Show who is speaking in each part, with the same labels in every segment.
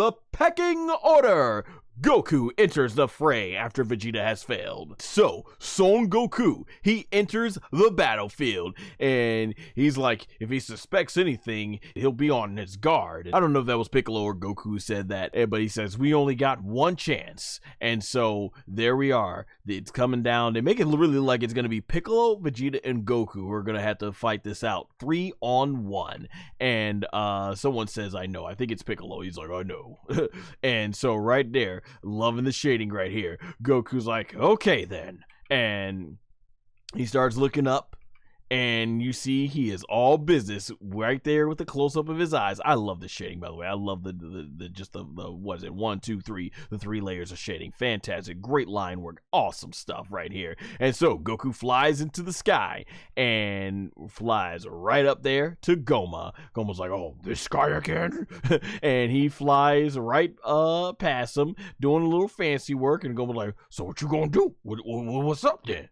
Speaker 1: the pecking order. Goku enters the fray after Vegeta has failed. So, Son Goku, he enters the battlefield, and he's like, if he suspects anything, he'll be on his guard. I don't know if that was Piccolo or Goku who said that, but he says, we only got one chance. And so, there we are. It's coming down. They make it really like it's going to be Piccolo, Vegeta, and Goku who are going to have to fight this out 3-on-1. And someone says, I know. I think it's Piccolo. He's like, I know. And so, right there, loving the shading right here. Goku's like, okay then. And he starts looking up, and you see he is all business right there with the close-up of his eyes. I love the shading, by the way. I love the what is it, 1, 2, 3, the 3 layers of shading. Fantastic, great line work, awesome stuff right here. And so Goku flies into the sky and flies right up there to Gomah. Goma's like, oh, this sky again? And he flies right past him, doing a little fancy work, and Goma's like, so what you gonna do? What's up then?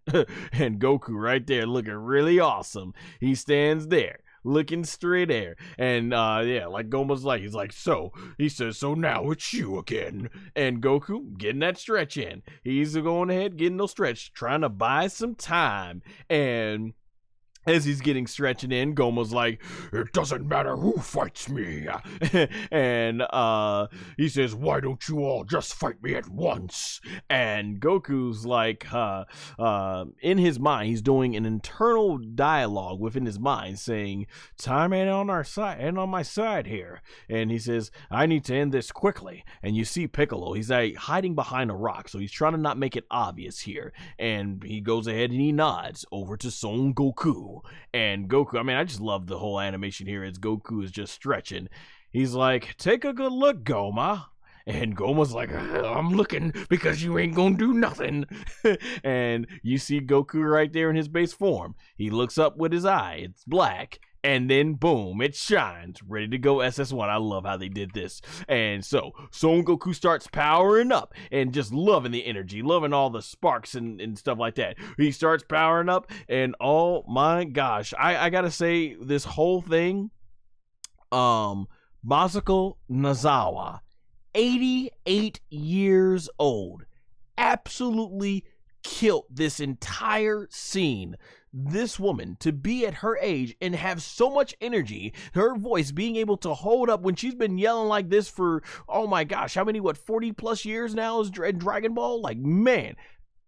Speaker 1: And Goku right there looking really awesome. He stands there looking straight there, and like Goma's like, he's like, so he says, so now it's you again. And Goku getting that stretch in. He's going ahead getting those stretch, trying to buy some time. And as he's getting stretching in, Goma's like, it doesn't matter who fights me. And he says, why don't you all just fight me at once? And Goku's like, in his mind, he's doing an internal dialogue within his mind saying, time ain't on our side, ain't on my side here. And he says, I need to end this quickly. And you see Piccolo, he's like hiding behind a rock, so he's trying to not make it obvious here. And he goes ahead and he nods over to Son Goku. And Goku, I mean, I just love the whole animation here as Goku is just stretching. He's like, take a good look, Gomah. And Goma's like, I'm looking because you ain't gonna do nothing. And you see Goku right there in his base form. He looks up with his eye. It's black. And then, boom, it shines. Ready to go SS1. I love how they did this. And so, Son Goku starts powering up and just loving the energy, loving all the sparks and stuff like that. He starts powering up, and oh my gosh. I gotta say, this whole thing, Masako Nozawa, 88 years old, absolutely killed this entire scene. This woman, to be at her age and have so much energy, her voice being able to hold up when she's been yelling like this for, oh my gosh, how many, 40 plus years now is Dragon Ball? Like, man,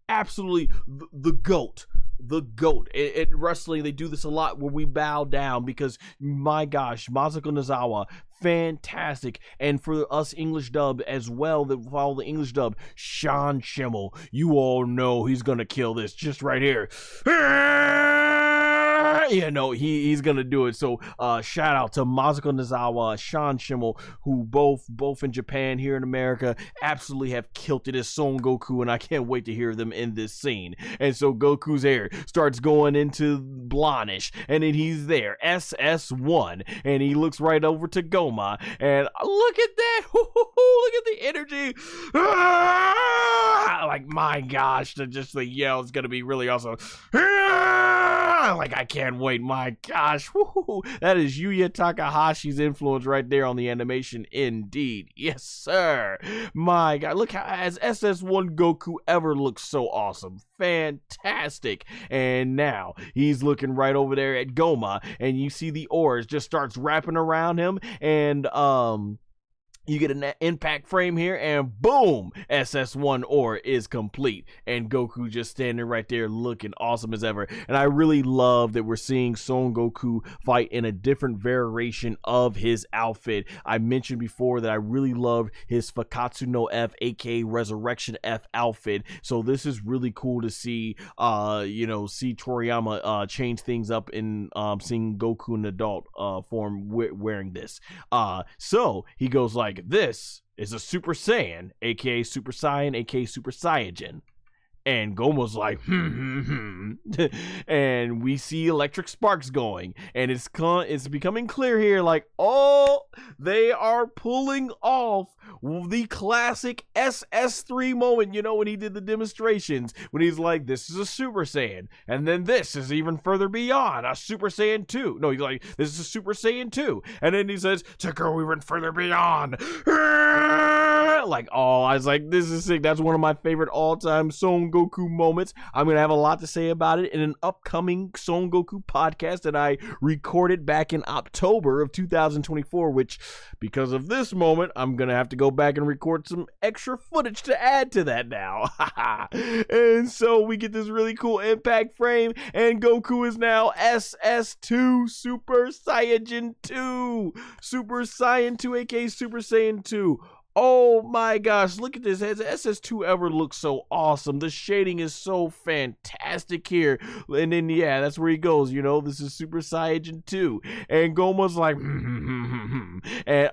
Speaker 1: absolutely the GOAT. The GOAT. In wrestling, they do this a lot where we bow down because, my gosh, Masako Nozawa, fantastic. And for us English dub as well, that follow the English dub, Sean Schimmel, you all know he's gonna kill this just right here. Yeah, no, he's gonna do it. So shout out to Masako Nozawa, Sean Schimmel, who both in Japan, here in America, absolutely have killed it as Son Goku, and I can't wait to hear them in this scene. And so Goku's hair starts going into blondish, and then he's there, SS1, and he looks right over to Gomah, and look at that, look at the energy, like, my gosh, just the yell is gonna be really awesome. Like, I can't wait, my gosh, that is Yuya Takahashi's influence right there on the animation, indeed. Yes, sir. My God, look how, as SS1 Goku ever looks so awesome. Fantastic. And now he's looking right over there at Gomah, and you see the oars just starts wrapping around him, and you get an impact frame here, and boom, SS1 ore is complete, and Goku just standing right there looking awesome as ever. And I really love that we're seeing Son Goku fight in a different variation of his outfit. I mentioned before that I really love his Fakatsu no F, aka Resurrection F outfit, so this is really cool to see, see Toriyama change things up in seeing Goku in adult form wearing this. So he goes like, this is a Super Saiyan, aka Super Saiyan, aka Super Saiyajin. And Goma's like, and we see electric sparks going, and it's becoming clear here, like, oh, they are pulling off the classic SS3 moment, when he did the demonstrations, when he's like, this is a Super Saiyan, and then this is even further beyond, a Super Saiyan 2. No, he's like, this is a Super Saiyan 2, and then he says, to go even further beyond, Like, oh, I was like, this is sick. That's one of my favorite all-time Son Goku moments. I'm gonna have a lot to say about it in an upcoming Son Goku podcast that I recorded back in October of 2024, which, because of this moment, I'm gonna have to go back and record some extra footage to add to that now. And so we get this really cool impact frame, and Goku is now SS2 Super Saiyan 2. Super Saiyan 2, aka Super Saiyan 2. Oh my gosh, look at this. Has SS2 ever looked so awesome? The shading is so fantastic here. And then, yeah, that's where he goes. You know, this is Super Saiyan 2. And Gomah's like, and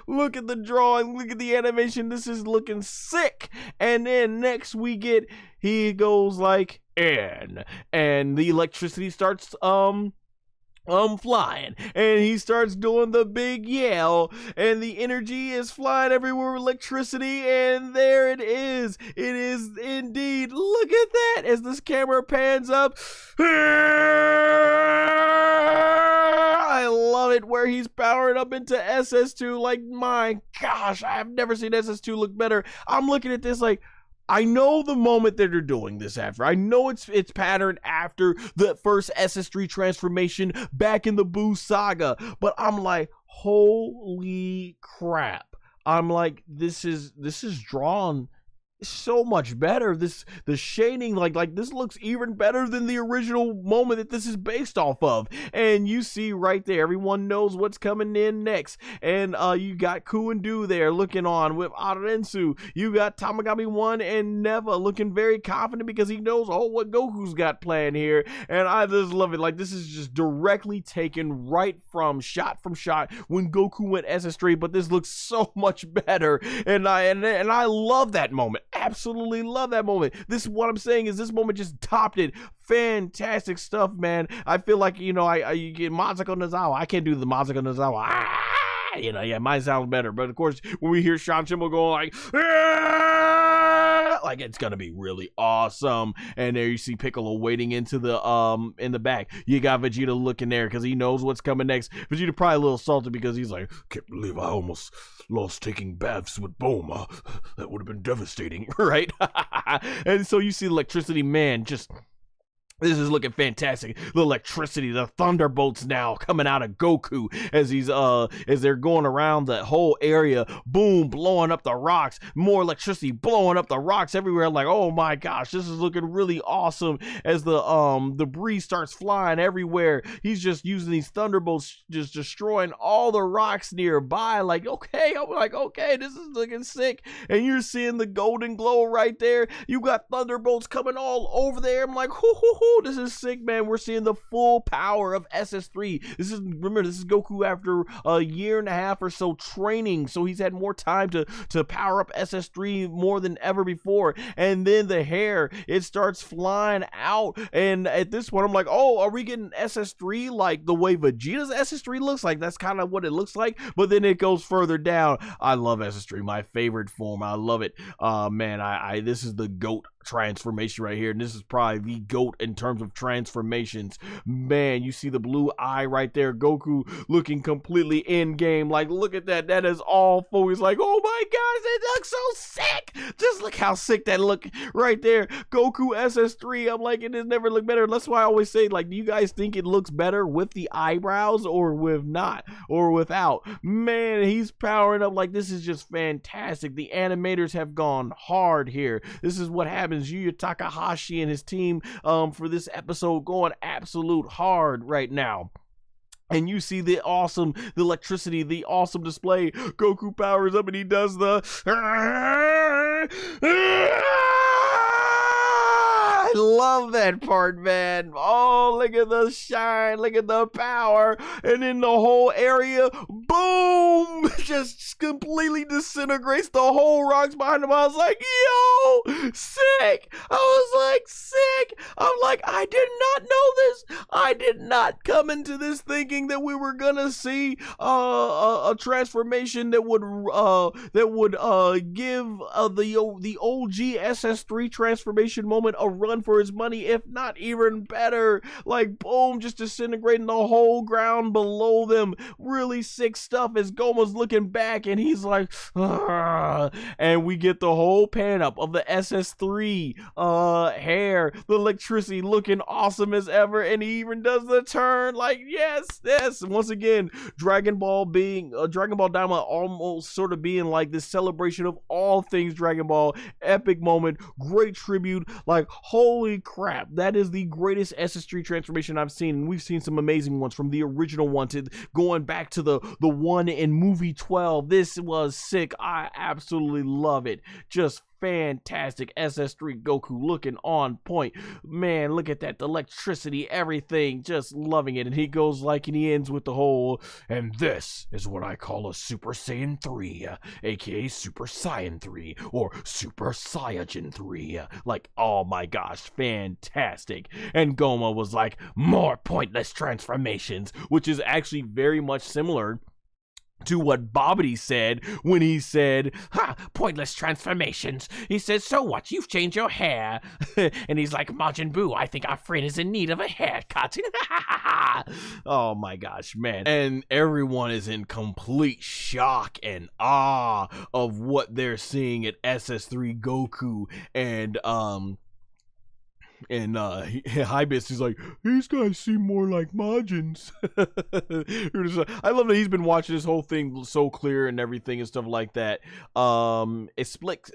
Speaker 1: look at the drawing. Look at the animation. This is looking sick. And then next we get, he goes like, and the electricity starts, flying, and he starts doing the big yell, and the energy is flying everywhere with electricity, and there it is indeed. Look at that as this camera pans up. I love it where he's powering up into SS2. Like, my gosh, I've never seen SS2 look better. I'm looking at this like, I know the moment that they're doing this after. I know it's patterned after the first SS3 transformation back in the Buu saga, but I'm like, holy crap. I'm like, this is drawn so much better. The shading, like this looks even better than the original moment that this is based off of. And you see right there, everyone knows what's coming in next. And you got Ku and Du there looking on with Arinsu. You got Tamagami 1 and Neva looking very confident because he knows what Goku's got planned here. And I just love it. Like, this is just directly taken right from shot when Goku went SS3, but this looks so much better. And I love that moment. Absolutely love that moment. This is what I'm saying, is this moment just topped it. Fantastic stuff, man. I feel like, you know, you get Mazako Nozawa. I can't do the Mazako Nozawa. You know, yeah, mine sounds better. But of course, when we hear Sean Schemmel going like it's gonna be really awesome. And there you see Piccolo waiting into the in the back. You got Vegeta looking there because he knows what's coming next. Vegeta probably a little salty because he's like, can't believe I almost lost taking baths with Bulma. That would have been devastating, right? And so you see electricity man just, this is looking fantastic. The electricity, the thunderbolts now coming out of Goku as he's as they're going around the whole area. Boom, blowing up the rocks. More electricity blowing up the rocks everywhere. Like, oh my gosh, this is looking really awesome as the debris starts flying everywhere. He's just using these thunderbolts, just destroying all the rocks nearby. Like, okay, I'm like, okay, this is looking sick. And you're seeing the golden glow right there. You got thunderbolts coming all over there. I'm like, hoo hoo hoo. This is sick, man. We're seeing the full power of SS3. Remember, this is Goku after a year and a half or so training, so he's had more time to power up SS3 more than ever before. And then the hair, it starts flying out, and at this point I'm like, oh, are we getting SS3 like the way Vegeta's SS3 looks like? That's kind of what it looks like, but then it goes further down. I love SS3, my favorite form. I love it. Man, this is the GOAT transformation right here, and this is probably the GOAT in terms of transformations. Man, you see the blue eye right there, Goku looking completely in game. Like, look at that. That is all focused. Like, oh my gosh, it looks so sick. Just look how sick that look right there. Goku SS3. I'm like, it has never looked better. That's why I always say, like, do you guys think it looks better with the eyebrows or with not or without? Man, he's powering up. Like, this is just fantastic. The animators have gone hard here. This is what happens. Yuya Takahashi and his team for this episode going absolute hard right now. And you see the electricity, the awesome display. Goku powers up and he does the I love that part, man. Oh, look at the shine, look at the power, and then the whole area, boom, just completely disintegrates the whole rocks behind him. I was like, yo, sick. I was like, sick. I'm like, I did not know this. I did not come into this thinking that we were gonna see a transformation that would give the OG SS3 transformation moment a run for his money, if not even better. Like, boom, just disintegrating the whole ground below them. Really sick stuff as Goma's looking looking back and he's like, "Ugh." And we get the whole pan up of the SS3 hair, the electricity looking awesome as ever, and he even does the turn like, yes. Once again, Dragon Ball DAIMA almost sort of being like this celebration of all things Dragon Ball, epic moment, great tribute, like holy crap, that is the greatest SS3 transformation I've seen, and we've seen some amazing ones from the original one to going back to the one in movie 12. This was sick. I absolutely love it. Just fantastic. SS3 Goku looking on point. Man, look at that. The electricity, everything, just loving it. And he goes like, and he ends with the whole, and this is what I call a Super Saiyan 3, aka Super Saiyan 3, or Super Saiyajin 3. Like, oh my gosh, fantastic. And Gomah was like, more pointless transformations, which is actually very much similar to what Bobbity said when he said, pointless transformations. He says, so what? You've changed your hair. And he's like, Majin Buu, I think our friend is in need of a haircut. Oh my gosh, man. And everyone is in complete shock and awe of what they're seeing at SS3 Goku. And Hybis is like, these guys seem more like Majins. I love that he's been watching this whole thing so clear and everything and stuff like that. It's Splick,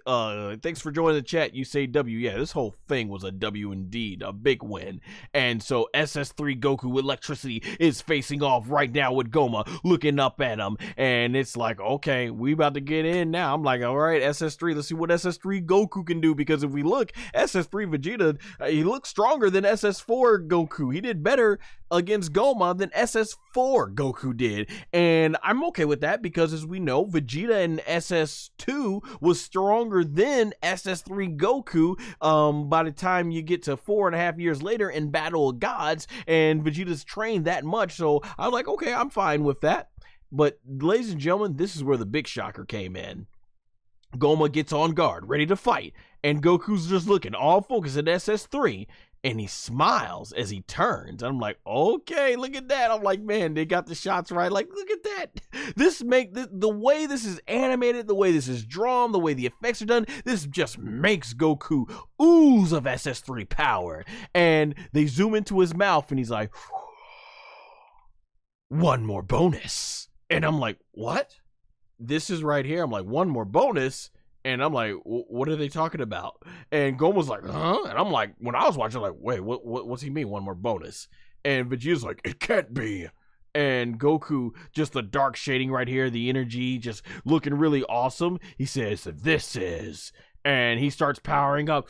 Speaker 1: thanks for joining the chat. You say W. Yeah, this whole thing was a W indeed, a big win. And so SS3 Goku electricity is facing off right now with Gomah, looking up at him, and it's like, okay, we about to get in now. I'm like, all right, SS3, let's see what SS3 Goku can do, because if we look, SS3 Vegeta, he looks stronger than SS4 Goku. He did better against Gomah than SS4 Goku did. And I'm okay with that, because as we know, Vegeta in SS2 was stronger than SS3 Goku by the time you get to 4.5 years later in Battle of Gods, and Vegeta's trained that much. So I'm like, okay, I'm fine with that. But ladies and gentlemen, this is where the big shocker came in. Gomah gets on guard, ready to fight, and Goku's just looking all focused at SS3, and he smiles as he turns. I'm like, okay, look at that. I'm like, man, they got the shots right. Like, look at that. The way this is animated, the way this is drawn, the way the effects are done, this just makes Goku ooze of SS3 power. And they zoom into his mouth, and he's like, one more bonus. And I'm like, what? This is right here. I'm like, one more bonus. And I'm like, what are they talking about? And Gomah's like, huh? And I'm like, when I was watching, I'm like, wait, what's he mean, one more bonus? And Vegeta's like, it can't be. And Goku, just the dark shading right here, the energy, just looking really awesome. He says, this is. And he starts powering up.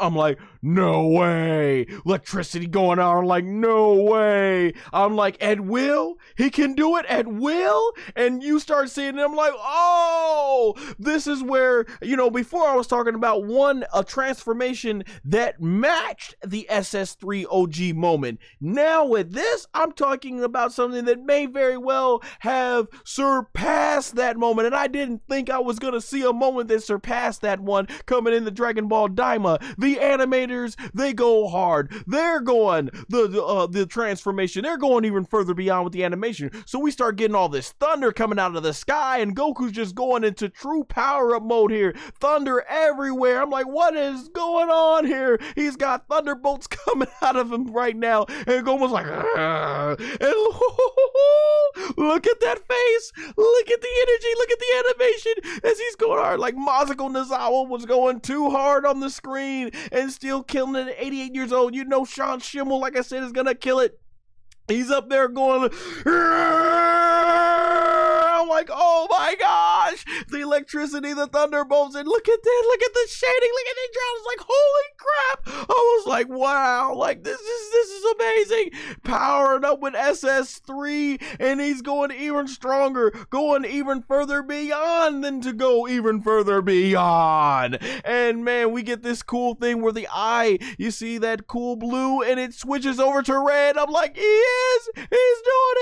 Speaker 1: I'm like, no way. Electricity going on. I'm like, no way. I'm like, at will? He can do it at will? And you start seeing it. I'm like, oh, this is where, before I was talking about a transformation that matched the SS3 OG moment. Now with this, I'm talking about something that may very well have surpassed that moment. And I didn't think I was going to see a moment that surpassed that one coming in the Dragon Ball DAIMA. The animators, they go hard. They're going the transformation. They're going even further beyond with the animation. So we start getting all this thunder coming out of the sky, and Goku's just going into true power-up mode here. Thunder everywhere. I'm like, what is going on here? He's got thunderbolts coming out of him right now, and Goku's like, and look at that face. Look at the energy. Look at the animation as he's going hard. Like Masako Nozawa was going too hard on the screen and still killing it at 88 years old. Sean Schimmel, like I said, is gonna kill it. He's up there going, I'm like, oh my gosh, the electricity, the thunderbolts, and look at that, look at the shading, look at the drones, like, holy crap. I was like, wow, like this is amazing. Powering up with SS3, and he's going even stronger, going even further beyond than to go even further beyond. And man, we get this cool thing where the eye, you see that cool blue, and it switches over to red. I'm like, he's doing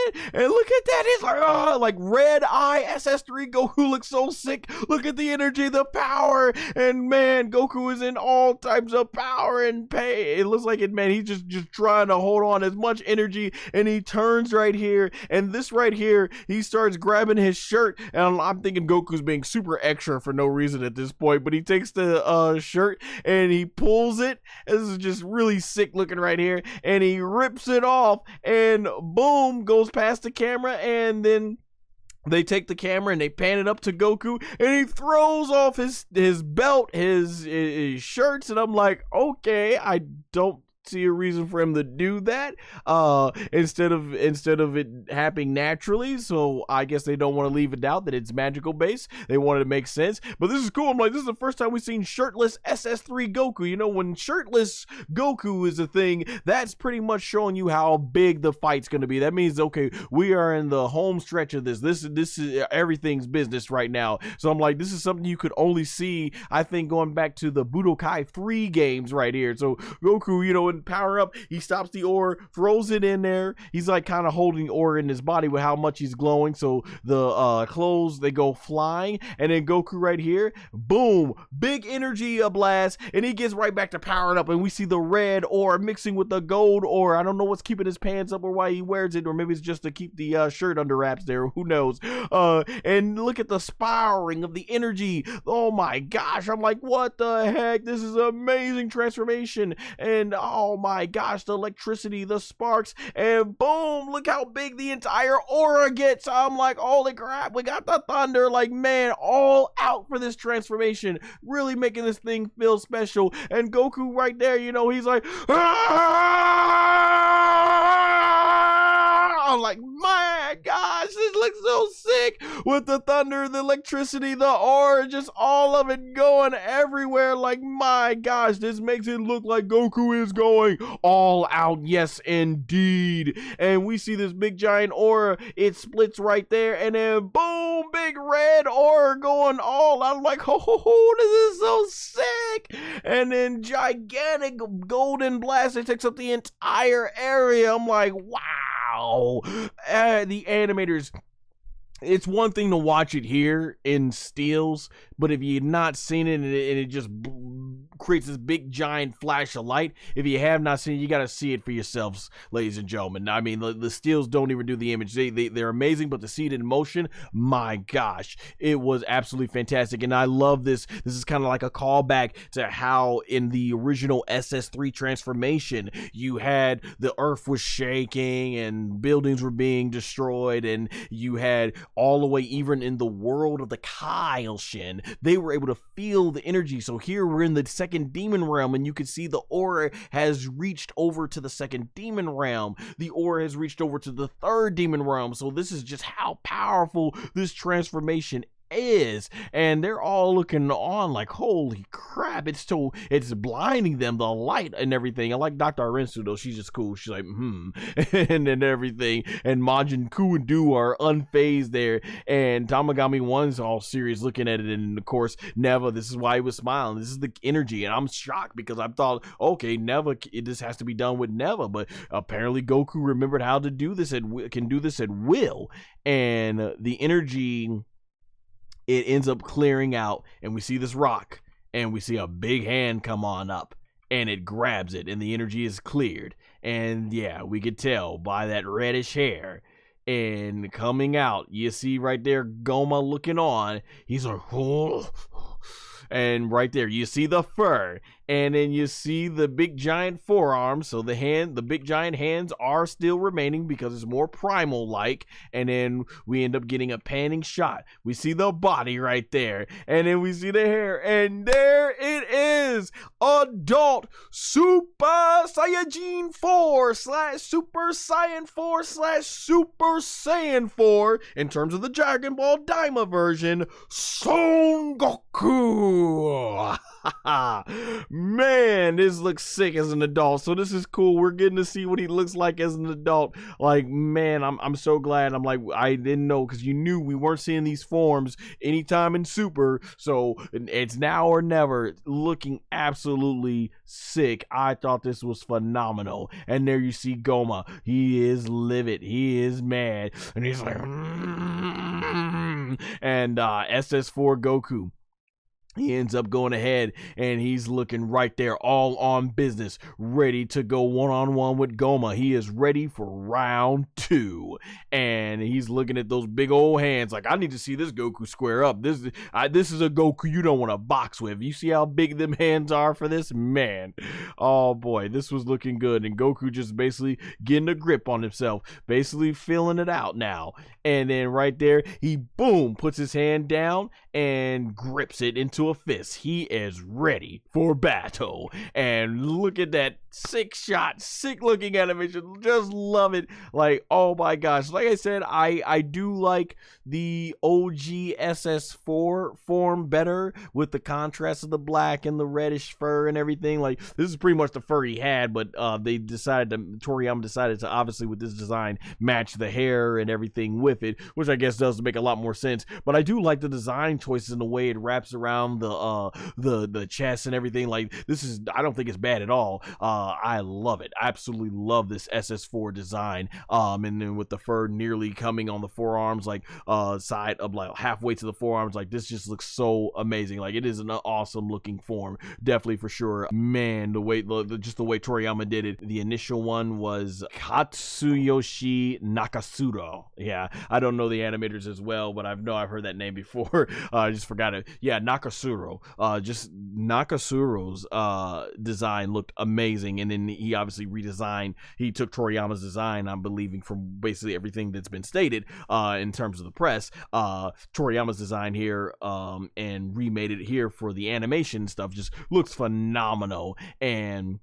Speaker 1: it. And look at that, he's like, oh, like red eye SS3 Goku looks so sick. Look at the energy, the power, and man, Goku is in all types of power and pain. It looks like it, man, he's just trying to to hold on as much energy, and he turns right here, and this right here, he starts grabbing his shirt, and I'm thinking Goku's being super extra for no reason at this point, but he takes the shirt and he pulls it. This is just really sick looking right here, and he rips it off, and boom, goes past the camera, and then they take the camera and they pan it up to Goku, and he throws off his belt, his shirts, and I'm like, okay, I don't see a reason for him to do that instead of it happening naturally. So I guess they don't want to leave it out that it's magical based. They wanted to make sense, but this is cool. I'm like, this is the first time we've seen shirtless SS3 Goku. You know, when shirtless Goku is a thing, that's pretty much showing you how big the fight's going to be. That means, okay, we are in the home stretch of this is everything's business right now. So I'm like, this is something you could only see, I think, going back to the Budokai 3 games right here. So Goku, you know, power up, he stops the ore, throws it in there. He's like kind of holding ore in his body with how much he's glowing, so the clothes, they go flying, and then Goku right here, boom, big energy blast, and he gets right back to powering up, and we see the red ore mixing with the gold ore. I don't know what's keeping his pants up or why he wears it, or maybe it's just to keep the shirt under wraps there, who knows. And look at the spiraling of the energy. Oh my gosh, I'm like, what the heck, this is an amazing transformation. And oh my gosh, the electricity, the sparks, and boom, look how big the entire aura gets. I'm like, holy crap, we got the thunder. Like, man, all out for this transformation, really making this thing feel special. And Goku right there, you know, he's like, I'm like, my gosh, this looks so sick with the thunder, the electricity, the aura, just all of it going everywhere. Like, my gosh, this makes it look like Goku is going all out. Yes, indeed. And we see this big giant aura, it splits right there, and then boom, big red aura going all out. I'm like, oh, this is so sick. And then gigantic golden blast, it takes up the entire area. I'm like, wow. The animators, it's one thing to watch it here in stills, but if you've not seen it and it just creates this big giant flash of light, if you have not seen it, you got to see it for yourselves, ladies and gentlemen. I mean, the stills don't even do the image. They're amazing, but to see it in motion, my gosh, it was absolutely fantastic. And I love this. This is kind of like a callback to how in the original SS3 transformation, you had the earth was shaking and buildings were being destroyed, and you had all the way even in the world of the Kaioken, they were able to feel the energy. So here we're in the second demon realm, and you can see the aura has reached over to the second demon realm. The aura has reached over to the third demon realm. So this is just how powerful this transformation is, and they're all looking on like, holy crap, it's blinding them, the light and everything. I like Dr. Arinsu though, she's just cool. She's like, and everything, and Majin Ku and Du are unfazed there, and Tamagami 1's all serious looking at it, and of course Neva, this is why he was smiling, this is the energy. And I'm shocked because I thought, okay, Neva, this has to be done with Neva, but apparently Goku remembered how to do this and can do this at will, and the energy, it ends up clearing out, and we see this rock, and we see a big hand come on up, and it grabs it, and the energy is cleared. And yeah, we could tell by that reddish hair and coming out, you see right there Gomah looking on. He's like, oh. And right there you see the fur, and then you see the big giant forearms. So the big giant hands are still remaining because it's more primal like, and then we end up getting a panning shot. We see the body right there, and then we see the hair, and there it is, adult Super Saiyajin 4 / Super Saiyan 4 / Super Saiyan 4 in terms of the Dragon Ball DAIMA version, Son Goku. Man, this looks sick as an adult. So this is cool. We're getting to see what he looks like as an adult. Like, man, I'm so glad. I'm like, I didn't know, because you knew we weren't seeing these forms anytime in Super. So it's now or never. Looking absolutely sick. I thought this was phenomenal. And there you see Gomah. He is livid. He is mad. And he's like, and SS4 Goku. he ends up going ahead and he's looking right there, all on business, ready to go one-on-one with Gomah. He is ready for round 2. And he's looking at those big old hands like, I need to see this Goku square up. This is a Goku you don't want to box with. You see how big them hands are for this? Man, oh boy, this was looking good. And Goku just basically getting a grip on himself, basically feeling it out now. And then right there, he boom, puts his hand down and grips it into a fist. He is ready for battle. And look at that sick shot, sick looking animation. Just love it. Like, oh my gosh. Like I said, I do like the OG SS4 form better with the contrast of the black and the reddish fur and everything. Like, this is pretty much the fur he had, but Toriyama decided to obviously with this design match the hair and everything with it, which I guess does make a lot more sense. But I do like the design choices and the way it wraps around the chest and everything. Like, this is, I don't think it's bad at all. I love it. I absolutely love this SS4 design. And then with the fur nearly coming on the forearms, like side of like halfway to the forearms, like this just looks so amazing. Like, it is an awesome looking form, definitely for sure. Man, the way just the way Toriyama did it. The initial one was Katsuyoshi Nakasuro. Yeah, I don't know the animators as well, but I've heard that name before. I just forgot it. Yeah, Nakasuro. Just Nakasuro's design looked amazing, and then he obviously redesigned. He took Toriyama's design, I'm believing, from basically everything that's been stated in terms of the press. Toriyama's design here and remade it here for the animation stuff just looks phenomenal. And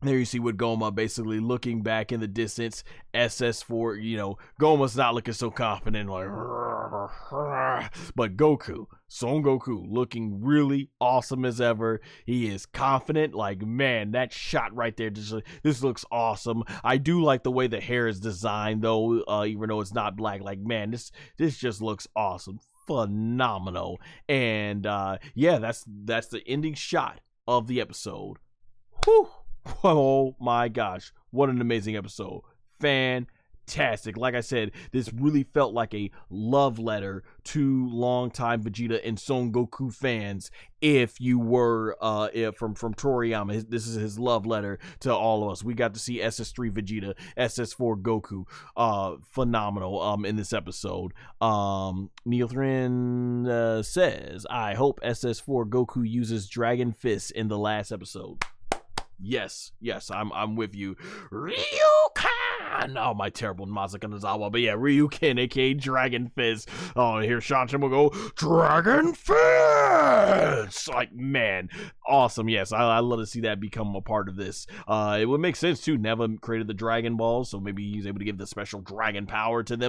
Speaker 1: there you see with Gomah basically looking back in the distance. SS4, you know, Gomah's not looking so confident, like, but Goku, Son Goku, looking really awesome as ever. He is confident. Like, man, that shot right there, this looks awesome. I do like the way the hair is designed, though, even though it's not black. Like, man, this just looks awesome, phenomenal. And yeah, that's the ending shot of the episode. Whew. Oh my gosh, what an amazing episode. Fantastic. Like I said, this really felt like a love letter to longtime Vegeta and Son Goku fans. If you were from Toriyama, this is his love letter to all of us. We got to see SS3 Vegeta, SS4 Goku, phenomenal in this episode. Neilthrin says, I hope SS4 Goku uses Dragon Fist in the last episode. Yes, I'm with you. Ryuken! Oh, my terrible Masaka Nozawa. But yeah, Ryuken, aka Dragon Fist. Oh, here Shanshin will go, Dragon Fist! Like, man, awesome. Yes, I love to see that become a part of this. It would make sense, too. Neva created the Dragon Balls, so maybe he's able to give the special dragon power to them.